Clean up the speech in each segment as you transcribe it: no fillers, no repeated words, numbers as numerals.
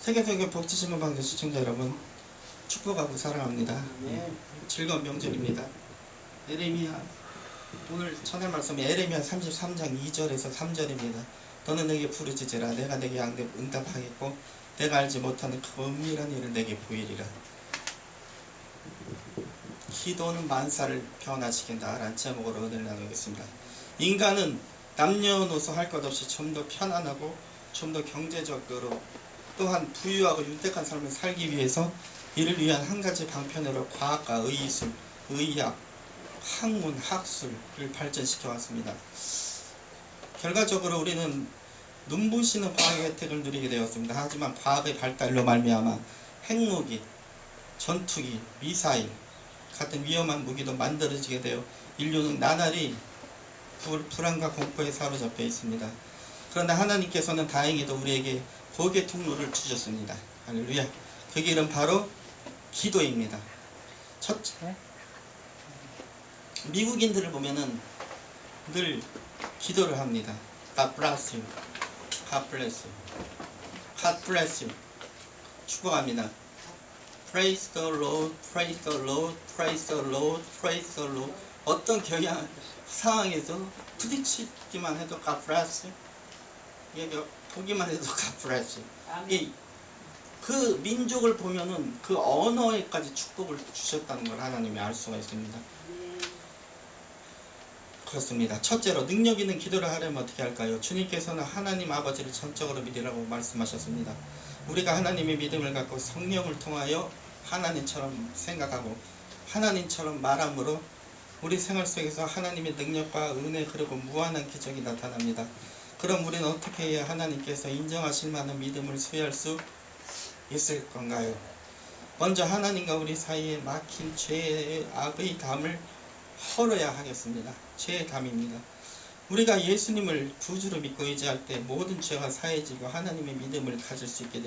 세계적인 복지신문 방송 시청자 여러분, 축복하고 사랑합니다. 즐거운 명절입니다. 에레미야, 오늘 전할 말씀이 에레미야 33장 2절에서 3절입니다. 너는 내게 부르짖으라. 내가 내게 응답하겠고 내가 알지 못하는 그 은밀한 일을 내게 보이리라. 기도는 만사를 변화시킨다 라는 제목으로 은혜를 나누겠습니다. 인간은 남녀노소 할 것 없이 좀 더 편안하고 좀 더 경제적으로 또한 부유하고 윤택한 삶을 살기 위해서 이를 위한 한 가지 방편으로 과학과 의술, 의학, 학문, 학술을 발전시켜 왔습니다. 결과적으로 우리는 눈부시는 과학의 혜택을 누리게 되었습니다. 하지만 과학의 발달로 말미암아 핵무기, 전투기, 미사일 같은 위험한 무기도 만들어지게 되어 인류는 나날이 불안과 공포에 사로잡혀 있습니다. 그런데 하나님께서는 다행히도 우리에게 복의 통로를 주셨습니다. 할렐루야. 그 길은 바로 기도입니다. 첫째, 미국인들을 보면은 늘 기도를 합니다. God bless you. God bless you. God bless you. 축복합니다. Praise the Lord, praise the Lord, praise the Lord, praise the Lord. 어떤 경향 상황에서 부딪히기만 해도 God bless you. 보기만 해도 God bless you. 그 민족을 보면은 그 언어에까지 축복을 주셨다는 걸 하나님이 알 수가 있습니다. 그렇습니다. 첫째로 능력 있는 기도를 하려면 어떻게 할까요? 주님께서는 하나님 아버지를 전적으로 믿으라고 말씀하셨습니다. 우리가 하나님의 믿음을 갖고 성령을 통하여 하나님처럼 생각하고 하나님처럼 말함으로 우리 생활 속에서 하나님의 능력과 은혜 그리고 무한한 기적이 나타납니다. 그럼 우리는 어떻게 해야 하나님께서 인정하실 만한 믿음을 소유할 수 있을 건가요? 먼저 하나님과 우리 사이에 막힌 죄의 악의 담을 헐어야 하겠습니다. 죄의 담입니다. 우리가 예수님을 구주로 믿고 의지할 때 모든 죄가 사해지고 하나님의 믿음을 가질 수 있게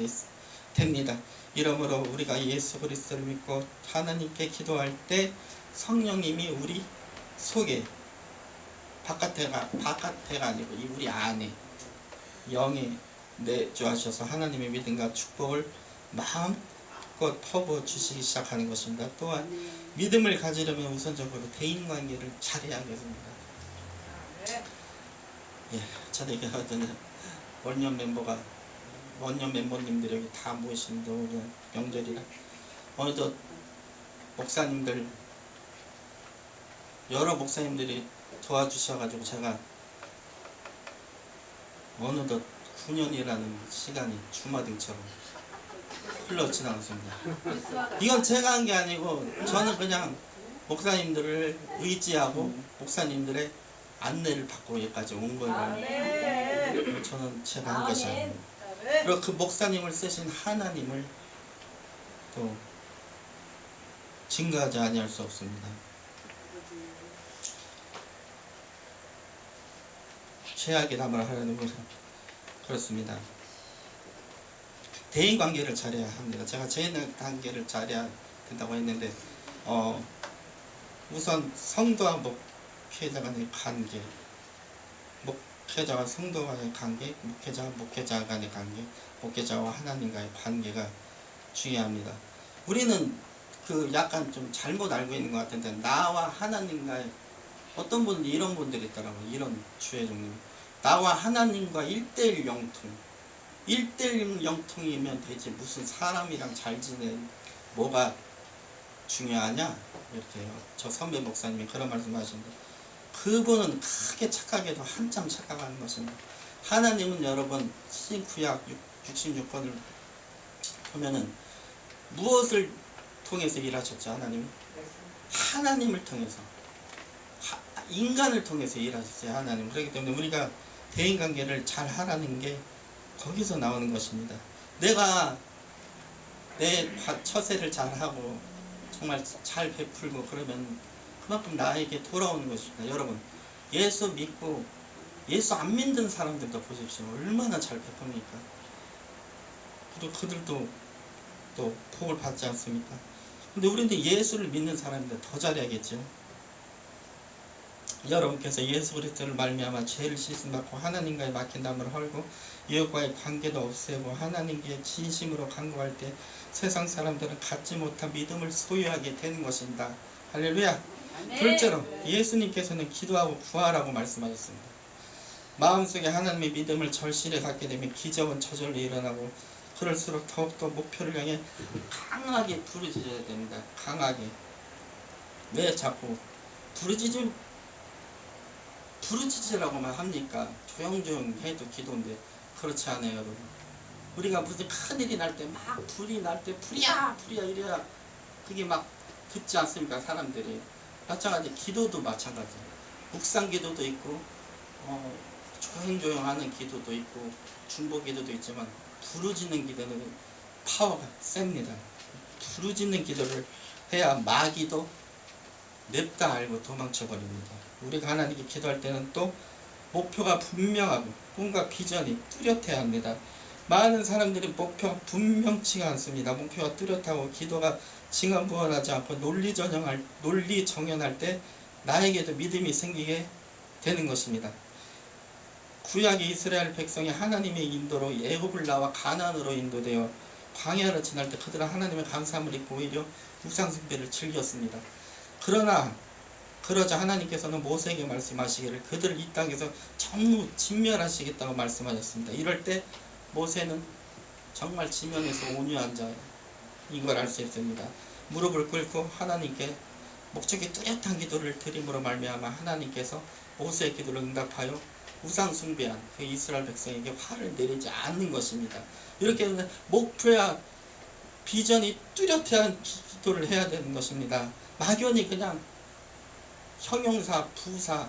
됩니다. 이러므로 우리가 예수 그리스도를 믿고 하나님께 기도할 때 성령님이 우리 속에 바깥에가 아니고 우리 안에 영에 내주하셔서 하나님의 믿음과 축복을 마음껏 퍼부어 주시기 시작하는 것입니다. 또한 믿음을 가지려면 우선적으로 대인관계를 잘해야 하겠습니다. 저에게 어떤 원년 멤버님들이 여기 다 모이시는데 오늘 명절이라 어느덧 목사님들 여러 목사님들이 도와주셔가지고 제가 어느덧 9년이라는 시간이 주마등처럼 흘러 지나갔습니다. 이건 제가 한 게 아니고 저는 그냥 목사님들을 의지하고 목사님들의 안내를 받고 여기까지 온 거예요. 저는 제가 한 것이 아닙니다. 그리고 그 목사님을 쓰신 하나님을 또 증거하지 아니할 수 없습니다. 최악의 담을 하려는 것은 그렇습니다. 대인관계를 잘해야 합니다. 제가 대인관계를 잘해야 된다고 했는데 우선 성도와 목회자 간의 관계, 목회자와 성도 간의 관계, 목회자와 목회자 간의 관계, 목회자와 하나님과의 관계가 중요합니다. 우리는 약간 좀 잘못 알고 있는 것 같은데 나와 하나님과의 어떤 분들 이런 분들이 있더라고요. 이런 주의 종님. 나와 하나님과 1대1 영통. 1대1 영통이면 되지 무슨 사람이랑 잘 지낸 뭐가 중요하냐? 이렇게 저 선배 목사님이 그런 말씀하시는데 그분은 크게 착각해도 한참 착각하는 것입니다. 하나님은 여러분 신구약 66번을 보면은 무엇을 통해서 일하셨죠? 하나님을 통해서 인간을 통해서 일하셨어요. 하나님. 그렇기 때문에 우리가 대인관계를 잘 하라는 게 거기서 나오는 것입니다. 내가 내 처세를 잘하고 정말 잘 베풀고 그러면 그만큼 나에게 돌아오는 것입니다. 여러분 예수 믿고 예수 안 믿는 사람들도 보십시오. 얼마나 잘 베풉니까? 그리고 그들도 또 복을 받지 않습니까? 근데 우리는 예수를 믿는 사람인데 더 잘해야겠죠. 여러분께서 예수 그리스도를 말미암아 죄를 씻음받고 하나님과의 막힌 담을 헐고 이웃과의 관계도 없애고 하나님께 진심으로 간구할 때 세상 사람들은 갖지 못한 믿음을 소유하게 되는 것입니다. 할렐루야. 둘째로 예수님께서는 기도하고 구하라고 말씀하셨습니다. 마음속에 하나님의 믿음을 절실히 갖게 되면 기적은 저절로 일어나고 그럴수록 더욱더 목표를 향해 강하게 부르짖어야 됩니다. 강하게. 왜 자꾸 부르짖으라고만 합니까? 조용조용 해도 기도인데 그렇지 않아요, 여러분. 우리가 무슨 큰일이 날 때 막 불이 날 때 불이야 이래야 그게 막 듣지 않습니까, 사람들이. 마찬가지 기도도 마찬가지예요. 묵상 기도도 있고 조용조용하는 기도도 있고 중보 기도도 있지만 부르짖는 기도는 파워가 셉니다. 부르짖는 기도를 해야 마귀도 냅다 알고 도망쳐 버립니다. 우리가 하나님께 기도할 때는 또 목표가 분명하고 꿈과 비전이 뚜렷해야 합니다. 많은 사람들이 목표가 분명치가 않습니다. 목표가 뚜렷하고 기도가 징언부언하지 않고 논리 정연할 때 나에게도 믿음이 생기게 되는 것입니다. 구약의 이스라엘 백성이 하나님의 인도로 애굽을 나와 가나안으로 인도되어 광야를 지날 때 그들은 하나님의 감사함을 입고 오히려 우상숭배를 즐겼습니다. 그러자 하나님께서는 모세에게 말씀하시기를 그들을 이 땅에서 전부 진멸하시겠다고 말씀하셨습니다. 이럴 때 모세는 정말 지면에서 온유한 자인 걸 알 수 있습니다. 무릎을 꿇고 하나님께 목적이 뚜렷한 기도를 드림으로 말미암아 하나님께서 모세의 기도를 응답하여 우상 숭배한 그 이스라엘 백성에게 화를 내리지 않는 것입니다. 이렇게 목표야 비전이 뚜렷한 기도를 해야 되는 것입니다. 막연히 그냥 형용사, 부사,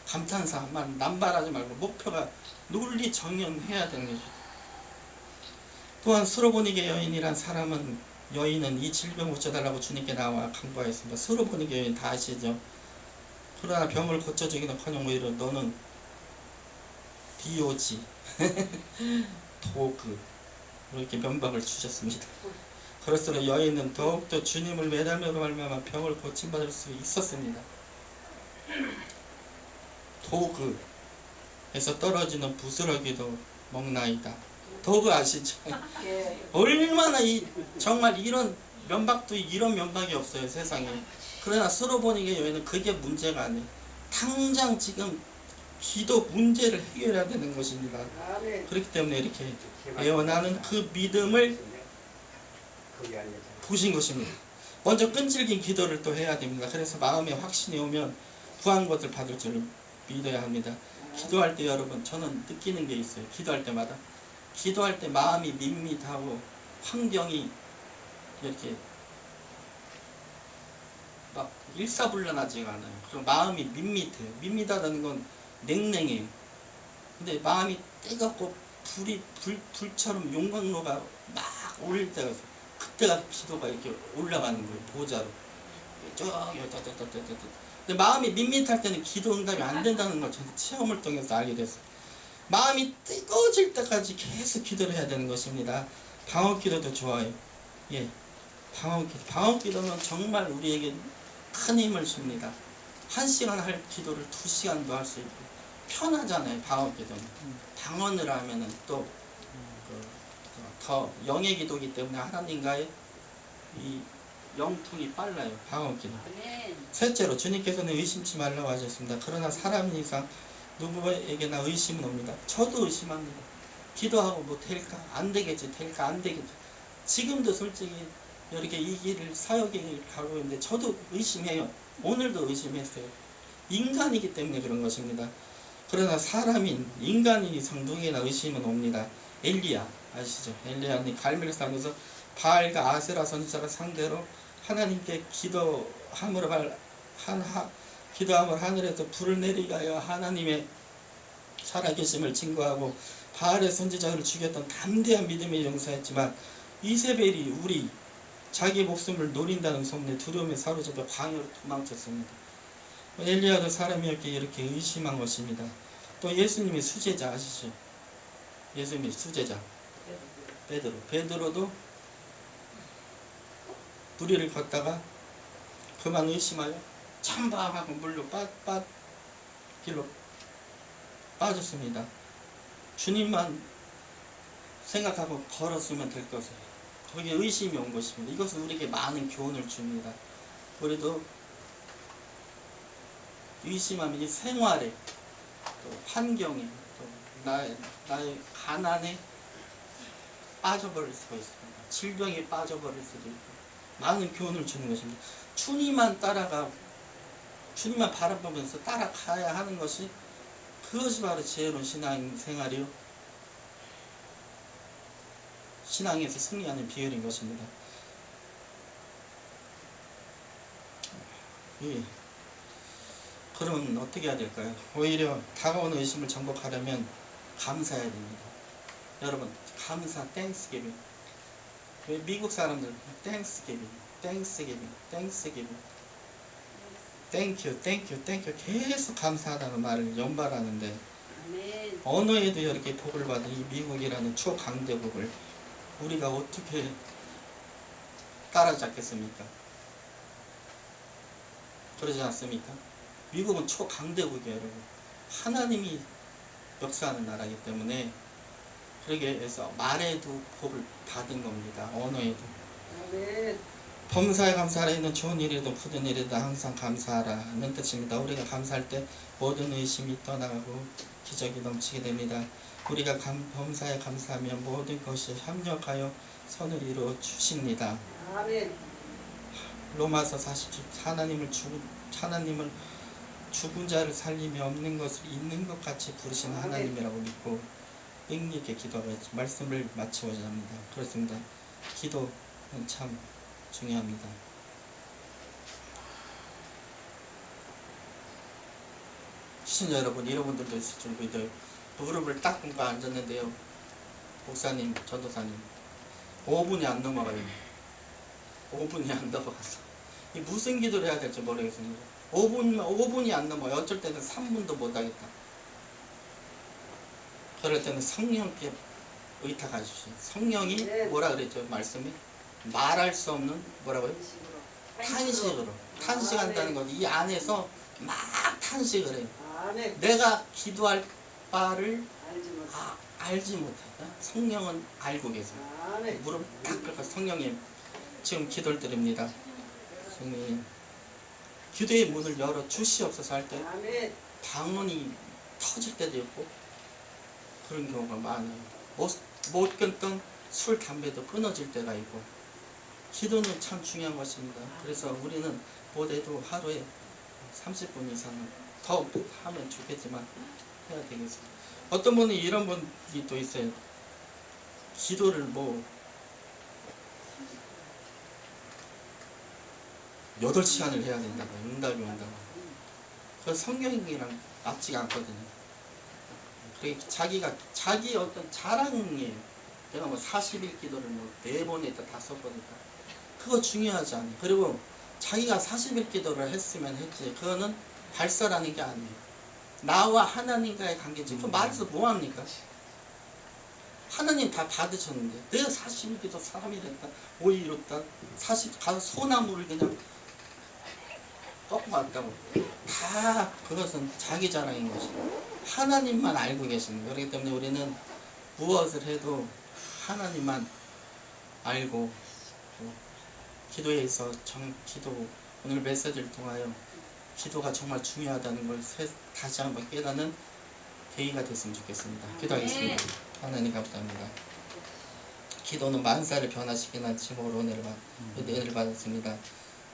감탄사만 남발하지 말고 목표가 논리 정연해야 되는 것입니다. 또한 수로보니게 여인이란 여인은 이 질병 고쳐달라고 주님께 나와 간구하였습니다. 수로보니게 여인 다 아시죠? 그러나 병을 고쳐주기는커녕 오히려 너는 비오지 도그 이렇게 면박을 주셨습니다. 그럴수록 여인은 더욱더 주님을 매달며 말미암아 병을 고침받을 수 있었습니다. 도그에서 떨어지는 부스러기도 먹나이다. 도그 아시죠? 얼마나 정말 이런 면박도 이런 면박이 없어요, 세상에. 그러나 수로보니게 여인은 그게 문제가 아니에요. 당장 지금 기도 문제를 해결해야 되는 것입니다. 그렇기 때문에 이렇게 애원하는 그 믿음을 보신 것입니다. 먼저 끈질긴 기도를 또 해야 됩니다. 그래서 마음에 확신이 오면 구한 것을 받을 줄 믿어야 합니다. 기도할 때 여러분 저는 느끼는 게 있어요. 기도할 때마다 기도할 때 마음이 밋밋하고 환경이 이렇게 막 일사불란하지가 않아요. 그리고 마음이 밋밋해요. 밋밋하다는 건 냉랭해요. 근데 마음이 뜨겁고 불처럼 용광로가 막 올릴 때가 있어요. 그때가 기도가 이렇게 올라가는 거예요. 보좌로. 근데 마음이 밋밋할 때는 기도 응답이 안 된다는 걸 저는 체험을 통해서 알게 됐어요. 마음이 뜨거워질 때까지 계속 기도를 해야 되는 것입니다. 방언기도도 좋아요. 예, 방언기도는 정말 우리에게 큰 힘을 줍니다. 1시간 할 기도를 2시간도 할 수 있고 편하잖아요. 방언기도는 방언을 하면은 또 더 영의 기도이기 때문에 하나님과의 이 영통이 빨라요. 방언기도. 셋째로 주님께서는 의심치 말라고 하셨습니다. 그러나 사람 이상 누구에게나 의심은 옵니다. 저도 의심합니다. 기도하고 뭐 될까? 안 되겠지. 될까? 안 되겠지. 지금도 솔직히 이렇게 이 길을 사역을 가고 있는데 저도 의심해요. 오늘도 의심했어요. 인간이기 때문에 그런 것입니다. 그러나 인간인 이상 누구에게나 의심은 옵니다. 엘리야 아시죠? 엘리야는 갈멜산에서 바알과 아세라 선지자를 상대로 하나님께 기도함으로 하늘에서 불을 내리게 하여 하나님의 살아계심을 증거하고 바알의 선지자를 죽였던 담대한 믿음의 용사였지만 이세벨이 자기 목숨을 노린다는 소문에 두려움에 사로잡혀 광야로 도망쳤습니다. 엘리야도 사람이었기에 이렇게 의심한 것입니다. 또 예수님의 수제자 아시죠? 예수님의 수제자 베드로도 무리를 걷다가 그만 의심하여 찬바하고 물로 길로 빠졌습니다. 주님만 생각하고 걸었으면 될 것을 거기에 의심이 온 것입니다. 이것은 우리에게 많은 교훈을 줍니다. 우리도 의심하면 이 생활에 또 환경에 또 나의 가난에 빠져버릴 수가 있습니다. 질병에 빠져버릴 수도 있고 많은 교훈을 주는 것입니다. 주님만 따라가고 주님만 바라보면서 따라가야 하는 것이 그것이 바로 지혜로운 신앙생활이요 신앙에서 승리하는 비결인 것입니다. 예. 그러면 어떻게 해야 될까요? 오히려 다가오는 의심을 정복하려면 감사해야 됩니다. 여러분 감사 땡스기빙. 왜 미국 사람들 땡스기빙 땡큐 계속 감사하다는 말을 연발하는데 언어에도 이렇게 복을 받은 이 미국이라는 초강대국을 우리가 어떻게 따라잡겠습니까? 그러지 않습니까? 미국은 초강대국이에요, 여러분. 하나님이 역사하는 나라이기 때문에 그러게 해서 말에도 복을 받은 겁니다. 언어에도. 범사에 감사하라. 있는 좋은 일에도 굳은 일에도 항상 감사하라는 뜻입니다. 우리가 감사할 때 모든 의심이 떠나가고 기적이 넘치게 됩니다. 우리가 범사에 감사하면 모든 것이 협력하여 선을 이루어 주십니다. 아멘. 로마서 47 하나님을 죽은 자를 살리며 없는 것을 있는 것 같이 부르시는 하나님이라고 믿고 능력있게 기도하고 말씀을 마치고자 합니다. 그렇습니다. 기도는 참 중요합니다. 시청자 여러분, 이런 분들도 있을 줄 믿어요. 무릎을 딱 꿇고 앉았는데요, 목사님, 전도사님 5분이 안 넘어가요. 5분이 안 넘어가서 이 무슨 기도를 해야 될지 모르겠습니다. 5분이 안 넘어요. 어쩔 때는 3분도 못하겠다. 그럴 때는 성령께 의탁하십시오. 성령이 뭐라 그랬죠? 말씀이 말할 수 없는 뭐라고요? 탄식으로 탄식한다는 것. 이 안에서 막 탄식을 해요. 내가 기도할 바를 알지 못하다. 성령은 알고 계세요. 무릎 딱 꿇고 성령님 지금 기도를 드립니다. 성령님 기도의 문을 열어 주시옵소서 할 때 방언이 터질 때도 있고 그런 경우가 많아요. 못 끊던 술, 담배도 끊어질 때가 있고 기도는 참 중요한 것입니다. 그래서 우리는 못해도 하루에 30분 이상은 더 하면 좋겠지만 해야 되겠습니다. 어떤 분이 이런 분이 또 있어요. 기도를 8시간을 해야 된다고 응답이 온다고. 그 성경이랑 맞지가 않거든요. 그러니까 자기 어떤 자랑이에요. 내가 40일 기도를 4번 했다 5번 했다. 그거 중요하지 않아요. 그리고 자기가 40일 기도를 했으면 했지. 그거는 발설하는 게 아니에요. 나와 하나님과의 관계지. 그 말해서 뭐합니까? 하나님 다 받으셨는데 내가 40일 기도 3일 했다 5일 했다 40 가서 소나무를 그냥 꺾고 왔다고. 다 그것은 자기 자랑인 것이고 하나님만 알고 계시는 거예요. 그렇기 때문에 우리는 무엇을 해도 하나님만 알고 기도에서 기도 오늘 메시지를 통하여 기도가 정말 중요하다는 걸 다시 한번 깨닫는 계기가 됐으면 좋겠습니다. 기도하겠습니다. 하나님 감사합니다. 기도는 만사를 변화시키는 제목으로 은혜를 받았습니다.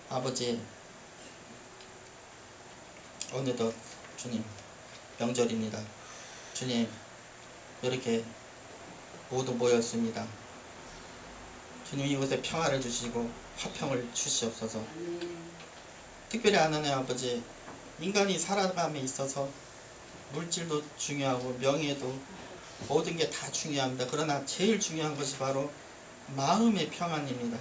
아버지, 어느덧 주님 명절입니다. 주님 이렇게 모두 모였습니다. 주님 이곳에 평화를 주시고 화평을 주시옵소서. 특별히 하나님 아버지, 인간이 살아감에 있어서 물질도 중요하고 명예도 모든 게 다 중요합니다. 그러나 제일 중요한 것이 바로 마음의 평안입니다.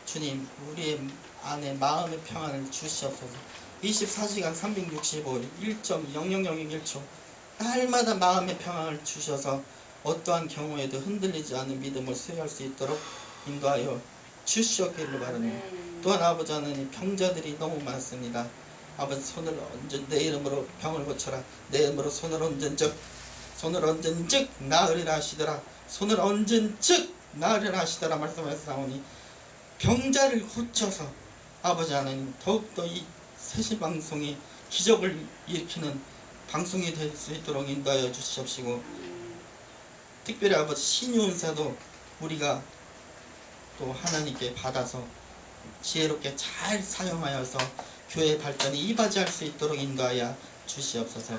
주님 우리의 안에 마음의 평안을 주시옵소서. 24시간 365일 1.0001초 날마다 마음의 평안을 주셔서 어떠한 경우에도 흔들리지 않는 믿음을 수여할 수 있도록 인도하여 주시옵기를 바랍니다. 또한 아버지 하나님 병자들이 너무 많습니다. 아버지 손을 얹은 내 이름으로 병을 고쳐라. 내 이름으로 손을 얹은 즉 나으리라 하시더라. 손을 얹은 즉 나으리라 하시더라 말씀하셨사오니 병자를 고쳐서 아버지 하나님 더욱더 이 새신방송이 기적을 일으키는 방송이 될 수 있도록 인도하여 주시옵시고, 특별히 아버지 신유은사도 우리가 또 하나님께 받아서 지혜롭게 잘 사용하여서 교회 발전이 이바지할 수 있도록 인도하여 주시옵소서.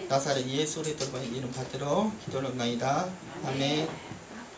나사렛 예수 그리스도의 이름 받들어 기도하옵나이다. 아멘.